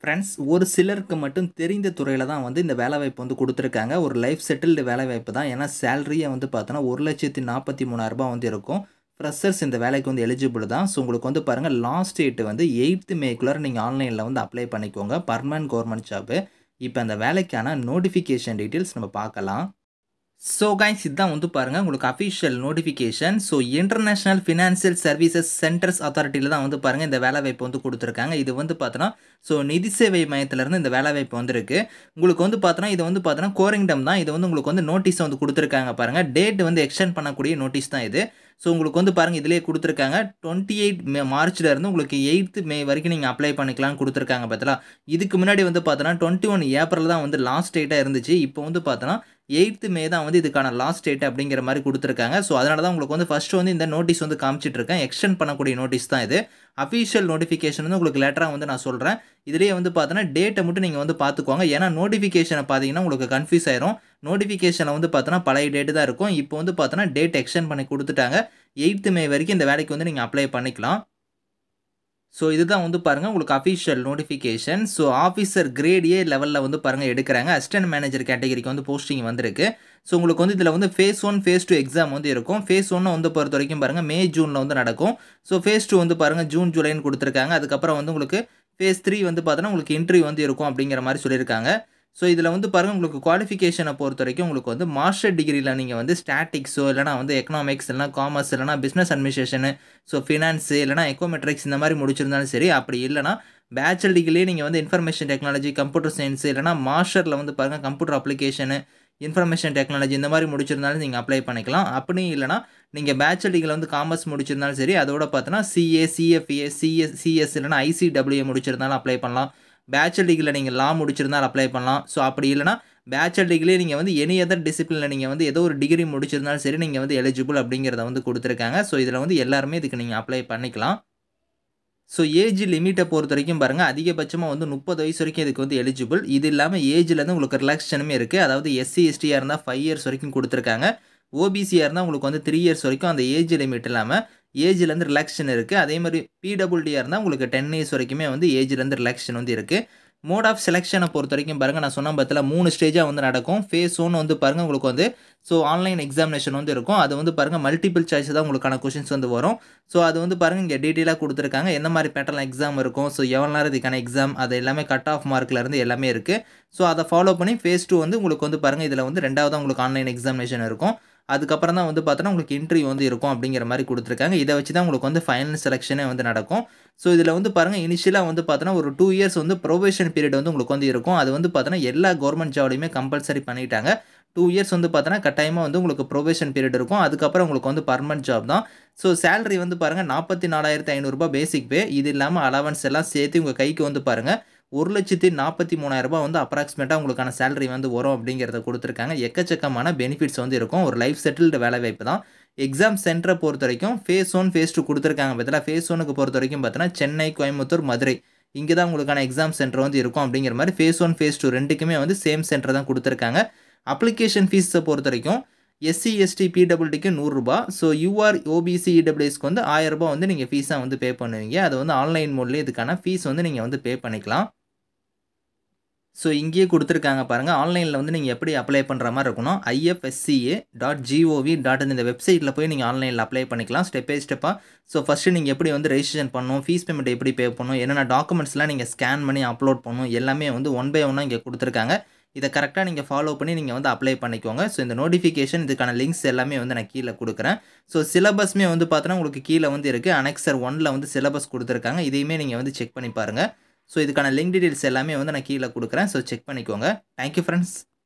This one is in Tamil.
ஃப்ரெண்ட்ஸ் ஒரு சிலருக்கு மட்டும் தெரிந்த துறையில தான் வந்து இந்த வேலைவாய்ப்பு வந்து குடுத்துருக்காங்க. ஒரு லைஃப் செட்டில்டு வேலைவாய்ப்பு தான். ஏன்னா சேலரியே வந்து பார்த்தோன்னா, ரூ. 1,43,000 வந்து இருக்கும். ஃப்ரெஷர்ஸ் இந்த வேலைக்கு வந்து எலிஜிபிள் தான். ஸோ உங்களுக்கு வந்து பாருங்க லாஸ்ட் டேட் வந்து 8த் மேக்குள்ளார நீங்க ஆன்லைன்ல வந்து அப்ளை பண்ணிக்கோங்க. Permanent government job. இப்ப அந்த வேலைக்கான நோட்டிஃபிகேஷன் டீட்டெயில்ஸ் நம்ம பார்க்கலாம். ஸோ கைஸ் இதான் வந்து பாருங்க உங்களுக்கு official notification. So international financial services centres அத்தாரிட்டில தான் வந்து பாருங்க இந்த வேலைவாய்ப்பு வந்து குடுத்துருக்காங்க. இது வந்து பார்த்தோன்னா, ஸோ நிதி சேவை மையத்திலிருந்து இந்த வேலைவாய்ப்பு வந்திருக்கு. உங்களுக்கு வந்து பார்த்தோன்னா, இது வந்து பார்த்தோன்னா கோரிங்டம் தான். இது வந்து உங்களுக்கு வந்து நோட்டீஸ் வந்து குடுத்துருக்காங்க பாருங்க. டேட் வந்து எக்ஸ்டெண்ட் பண்ணக்கூடிய நோட்டீஸ் தான் இது. ஸோ உங்களுக்கு வந்து பாருங்க இதிலேயே குடுத்துருக்காங்க. 28 மார்ச்ல இருந்து உங்களுக்கு 8த் மே வரைக்கும் நீங்க அப்ளை பண்ணிக்கலாம்னு குடுத்துருக்காங்க பார்த்தீங்களா? இதுக்கு முன்னாடி வந்து பார்த்தோன்னா, 21 ஏப்ரல் தான் வந்து லாஸ்ட் டேட்டா இருந்துச்சு. இப்போ வந்து பார்த்தோன்னா 8த் மே தான் வந்து இதுக்கான லாஸ்ட் டேட் அப்படிங்கிற மாரி குடுத்துருக்காங்க. ஸோ அதனால தான் உங்களுக்கு வந்து ஃபர்ஸ்ட் வந்து இந்த நோட்டீஸ் வந்து காமிச்சிட்டு இருக்கேன். எக்ஸ்டெண்ட் பண்ணக்கூடிய நோட்டீஸ் தான் இது. அஃபிஷியல் நோட்டிஃபிகேஷன் வந்து உங்களுக்கு லேட்டரா வந்து நான் சொல்றேன். இதிலேயே வந்து பார்த்தோன்னா, டேட்ட மட்டும் நீங்க வந்து பார்த்துக்கோங்க. ஏன்னா நோட்டிஃபிகேஷன பார்த்தீங்கன்னா உங்களுக்கு கன்ஃப்யூஸ் ஆயிரும். நோட்டிஃபிகேஷன்ல வந்து பார்த்தோன்னா, பழைய டேட் தான் இருக்கும். இப்போ வந்து பார்த்தோன்னா, டேட் எக்ஸ்டெண்ட் பண்ணி குடுத்துட்டாங்க. 8த் மே வரைக்கும் இந்த வேலைக்கு வந்து நீங்க அப்ளை பண்ணிக்கலாம். ஸோ இதுதான் வந்து பாருங்க உங்களுக்கு official notification. So officer grade A லெவல்ல வந்து பாருங்க எடுக்குறாங்க. அசிஸ்டன்ட் மேனேஜர் கேட்டகரிக்கு வந்து போஸ்டிங் வந்திருக்கு. ஸோ உங்களுக்கு வந்து இதில வந்து ஃபேஸ் 1, ஃபேஸ் 2 எக்ஸாம் வந்து இருக்கும். ஃபேஸ் 1 வந்து பொறுத்தவரைக்கும் பாருங்க மே, ஜூன்ல வந்து நடக்கும். ஸோ ஃபேஸ் 2 வந்து பாருங்க ஜூன், ஜூலைன்னு குடுத்துருக்காங்க. அதுக்கப்புறம் வந்து உங்களுக்கு ஃபேஸ் 3 வந்து பார்த்தோன்னா, உங்களுக்கு இன்டர்வியூ வந்து இருக்கும் அப்படிங்கிற மாரி சொல்லியிருக்காங்க. ஸோ இதில வந்து பாருங்க உங்களுக்கு குவாலிஃபிகேஷன பொறுத்தவரைக்கும் உங்களுக்கு வந்து மாஸ்டர் டிகிரில நீங்க வந்து ஸ்டாட்டிக்ஸோ இல்லன்னா வந்து எக்கனாமிக்ஸ் இல்லன்னா காமர்ஸ் இல்லன்னா பிசினஸ் அட்மினிஸ்ட்ரேஷன் ஃபினான்ஸ் இல்லன்னா எக்கோமெட்ரிக்ஸ் இந்த மாரி முடிச்சிருந்தாலும் சரி. அப்படி இல்லன்னா பேச்சுலர் டிகிரிலேயே நீங்க வந்து இன்ஃபர்மேஷன் டெக்னாலஜி, கம்ப்யூட்டர் சயன்ஸ் இல்லன்னா மாஸ்டர்ல வந்து பாருங்க கம்ப்யூட்டர் அப்ளிகேஷன், இன்ஃபர்மேஷன் டெக்னாலஜி இந்த மாரி முடிச்சிருந்தாலும் நீங்க அப்ளை பண்ணிக்கலாம். அப்படி இல்லன்னா நீங்க பேச்சுலர் டிகிரில வந்து காமர்ஸ் முடிச்சிருந்தாலும் சரி. அதோட பார்த்தோன்னா சிஏ, சிஎஃப்ஏ, சிஎஸ் இல்லன்னா ஐசிடபிள்யூஏ முடிச்சிருந்தாலும் அப்ளை பண்ணலாம். பேச்சுலர் டிகிரில நீங்க லா முடிச்சிருந்தாலும் அப்ளை பண்ணலாம். ஸோ அப்படி இல்லன்னா பேச்சுலர் டிகிரிலேயே நீங்க வந்து எனி அதர் டிசிப்ளின்ல நீங்க வந்து ஏதோ ஒரு டிகிரி முடிச்சிருந்தாலும் சரி, நீங்க வந்து எலிஜிபிள் அப்படிங்கிறத வந்து குடுத்துருக்காங்க. ஸோ இதில வந்து எல்லாருமே இதுக்கு நீங்க அப்ளை பண்ணிக்கலாம். ஸோ ஏஜ் லிமிட்ட பொறுத்தவரைக்கும் பாருங்க, அதிகபட்சமா வந்து 30 வயசு வரைக்கும் இதுக்கு வந்து எலிஜிபிள். இது இல்லாம ஏஜ்ல வந்து உங்களுக்கு ரிலாக்சேஷனுமே இருக்கு. அதாவது எஸ்சி, எஸ்டியா இருந்தா 5 இயர்ஸ் வரைக்கும் குடுத்துருக்காங்க. ஓபிசியா இருந்தா உங்களுக்கு வந்து 3 இயர்ஸ் வரைக்கும் அந்த ஏஜ் லிமிட் இல்லாம ஏஜ்லேருந்து ரிலாக்சேஷன் இருக்கு. அதே மாரி பிடபிள்யூடியா இருந்தா உங்களுக்கு 10 இயர்ஸ் வரைக்குமே வந்து ஏஜ்லேருந்து ரிலாக்சேஷன் வந்து இருக்கு. மோட் ஆஃப் செலக்ஷன பொறுத்தவரைக்கும் பாருங்க, நான் சொன்ன பார்த்தீங்களா 3 ஸ்டேஜா வந்து நடக்கும். ஃபேஸ் 1 வந்து பாருங்க உங்களுக்கு வந்து ஸோ ஆன்லைன் எக்ஸாமினேஷன் வந்து இருக்கும். அது வந்து பாருங்க மல்டிபிள் சாய்ஸ் தான் உங்களுக்கான கொஸ்டின்ஸ் வந்து வரும். ஸோ அது வந்து பாருங்க இங்க டீட்டெயிலா குடுத்துருக்காங்க. எந்த மாரி பேட்டர்ன்ல எக்ஸாம் இருக்கும். ஸோ எவ்வளோ நேரம் இதுக்கான எக்ஸாம் அது எல்லாமே கட் ஆஃப் மார்க்ல இருந்து எல்லாமே இருக்கு. ஸோ அத ஃபாலோ பண்ணி ஃபேஸ் 2 வந்து உங்களுக்கு வந்து பாருங்க இதில வந்து 2வதா உங்களுக்கு ஆன்லைன் எக்ஸாமினேஷன் இருக்கும். அதுக்கப்புறம் தான் வந்து பார்த்தோன்னா, உங்களுக்கு இன்டர்வியூ வந்து இருக்கும் அப்படிங்கிற மாரி குடுத்துருக்காங்க. இத வச்சு தான் உங்களுக்கு வந்து ஃபைனல் செலக்ஷனே வந்து நடக்கும். ஸோ இதில வந்து பாருங்க இனிஷியலா வந்து பார்த்தோன்னா, ஒரு 2 இயர்ஸ் வந்து புரோபேஷன் பீரியட் வந்து உங்களுக்கு வந்து இருக்கும். அது வந்து பார்த்தோன்னா, எல்லா கவர்ன்மென்ட் ஜாப்லயுமே கம்பல்சரி பண்ணிட்டாங்க. 2 இயர்ஸ் வந்து பார்த்தோன்னா, கட்டாயமா வந்து உங்களுக்கு புரோபேஷன் பீரியட் இருக்கும். அதுக்கப்புறம் உங்களுக்கு வந்து பெர்மனன்ட் ஜாப் தான். ஸோ சேலரி வந்து பாருங்க ரூ. 44,500 பேசிக் பே. இது இல்லாம அலவன்ஸ் எல்லாம் சேர்த்து உங்க கைக்கு வந்து பாருங்க ரூ. 1,43,000 வந்து அப்ராக்ஸிமேட்டா உங்களுக்கான சேலரி வந்து வரும் அப்படிங்கிறத குடுத்துருக்காங்க. எக்கச்சக்கமான பெனிஃபிட்ஸ் வந்து இருக்கும். ஒரு லைஃப் செட்டில்டு வேலைவாய்ப்பு தான். எக்ஸாம் சென்டர பொறுத்தவரைக்கும் ஃபேஸ் 1, ஃபேஸ் 2 குடுத்துருக்காங்க பார்த்தீங்களா? ஃபேஸ் 1க்கு பொறுத்தவரைக்கும் பார்த்தீங்கன்னா, சென்னை, கோயம்புத்தூர், மதுரை இங்க தான் உங்களுக்கான எக்ஸாம் சென்டர் வந்து இருக்கும் அப்படிங்கிற மாரி ஃபேஸ் 1, ஃபேஸ் 2 2க்குமே வந்து சேம் சென்டர் தான் குடுத்துருக்காங்க. அப்ளிகேஷன் ஃபீஸ பொறுத்தவரைக்கும் எஸ்சி, எஸ்டி, பிடபிள்யூடிக்கு ரூ. 100. ஸோ யூஆர், ஓபிசி, இடபிள்யூஎஸ்க்கு வந்து ரூ. 1000 வந்து நீங்க ஃபீஸா வந்து பே பண்ணுவீங்க. அது வந்து ஆன்லைன் மோட்லயே இதுக்கான ஃபீஸ் வந்து நீங்க வந்து பே பண்ணிக்கலாம். ஸோ இங்கேயே குடுத்துருக்காங்க பாருங்க. ஆன்லைன்ல வந்து நீங்க எப்படி அப்ளை பண்ற மாரி இருக்கும்னா, ifsca.gov.in இந்த வெப்சைட்ல போய் நீங்க ஆன்லைன்ல அப்ளை பண்ணிக்கலாம். ஸ்டெப் பை ஸ்டெப்பா. ஸோ ஃபர்ஸ்ட் நீங்க எப்படி வந்து ரெஜிஸ்ட்ரேஷன் பண்ணணும், ஃபீஸ் பேமெண்ட் எப்படி பே பண்ணணும், என்னென்ன டாக்குமெண்ட்ஸ்லாம் நீங்க ஸ்கேன் பண்ணி அப்லோட் பண்ணணும், எல்லாமே வந்து ஒன் பை ஒன்னா இங்க குடுத்துருக்காங்க. இத கரெக்ட்டா நீங்க ஃபாலோ பண்ணி நீங்க வந்து அப்ளை பண்ணிக்கோங்க. ஸோ இந்த நோட்டிஃபிகேஷன் இதுக்கான லிங்க்ஸ் எல்லாமே வந்து நான் கீழ குடுக்குறேன். ஸோ சிலபஸ்மே வந்து பார்த்தோன்னா, உங்களுக்கு கீழ வந்து இருக்கு. அனெக்ஸர் 1ல வந்து சிலபஸ் குடுத்துருக்காங்க. இதையுமே நீங்க வந்து செக் பண்ணி பாருங்க. ஸோ இதுக்கான லிங்க் டீட்டெயில்ஸ் எல்லாமே வந்து நான் கீழ குடுக்குறேன். ஸோ செக் பண்ணிக்கோங்க. Thank you friends.